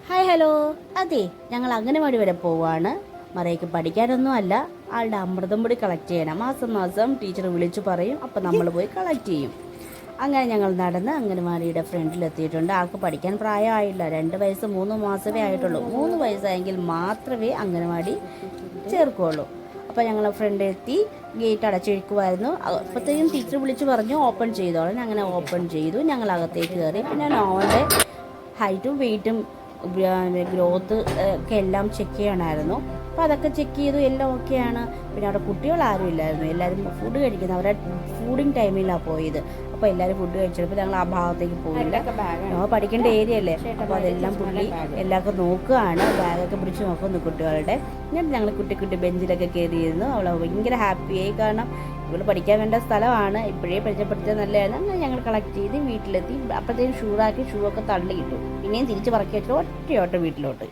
Hi hello. അതെ, ഞങ്ങൾ അംഗനവാടി വരെ പോവാണ്. മറയ്ക്ക് പഠിക്കാനൊന്നും അല്ല, ആളുടെ അമൃതം പൊടി കളക്ട് ചെയ്യണം. മാസം മാസം ടീച്ചർ വിളിച്ചു പറയും, അപ്പം നമ്മൾ പോയി കളക്ട് ചെയ്യും. അങ്ങനെ ഞങ്ങൾ നടന്ന് അംഗനവാടിയുടെ ഫ്രണ്ടിലെത്തിയിട്ടുണ്ട്. ആൾക്ക് പഠിക്കാൻ പ്രായമായില്ല, 2 വയസ്സ് 3 മാസമേ ആയിട്ടുള്ളൂ. 3 വയസ്സായെങ്കിൽ മാത്രമേ അംഗനവാടി ചേർക്കുള്ളൂ. അപ്പോൾ ഞങ്ങൾ ഫ്രണ്ട് എത്തി, ഗേറ്റ് അടച്ചിരിക്കുമായിരുന്നു. അപ്പോഴത്തേക്കും ടീച്ചർ വിളിച്ച് പറഞ്ഞു ഓപ്പൺ ചെയ്തോളാം. അങ്ങനെ ഓപ്പൺ ചെയ്തു. ഞങ്ങൾ അകത്തേക്ക് കയറി. പിന്നെ നോവൻ്റെ ഹൈറ്റും വെയിറ്റും ഗ്രോത്ത് ഒക്കെ എല്ലാം ചെക്ക് ചെയ്യണമായിരുന്നു. അപ്പോൾ അതൊക്കെ ചെക്ക് ചെയ്തു, എല്ലാം ഓക്കെയാണ്. പിന്നെ അവിടെ കുട്ടികളാരും ഇല്ലായിരുന്നു, എല്ലാവരും ഫുഡ് കഴിക്കുന്നത്. അവരുടെ ഫുഡിങ് ടൈമിലാണ് പോയത്. അപ്പോൾ എല്ലാവരും ഫുഡ് കഴിച്ചപ്പോൾ ഞങ്ങൾ ആ ഭാഗത്തേക്ക് പോയില്ല. നമ്മൾ പഠിക്കേണ്ട ഏരിയ അല്ലേ, അപ്പോൾ അതെല്ലാം പുള്ളി എല്ലാവർക്കും നോക്കുകയാണ്. ബാഗൊക്കെ പിടിച്ച് നോക്കുന്നു കുട്ടികളുടെ. എന്നിട്ട് ഞങ്ങൾ കുട്ടി ബെഞ്ചിലൊക്കെ കയറിയിരുന്നു. അവൾ ഭയങ്കര ഹാപ്പിയായി, കാരണം ഇവൾ പഠിക്കാൻ വേണ്ട സ്ഥലമാണ്, ഇപ്പോഴേ പരിചയപ്പെടുത്തിയത് നല്ലതാണ്. അങ്ങനെ ഞങ്ങൾ കളക്ട് ചെയ്ത് വീട്ടിലെത്തി. അപ്പോഴത്തേക്കും ഷൂ ഒക്കെ തള്ളിയിട്ടു. പിന്നെയും തിരിച്ച് പറക്കി വെച്ചിട്ട് ഒറ്റയോട്ടം വീട്ടിലോട്ട്.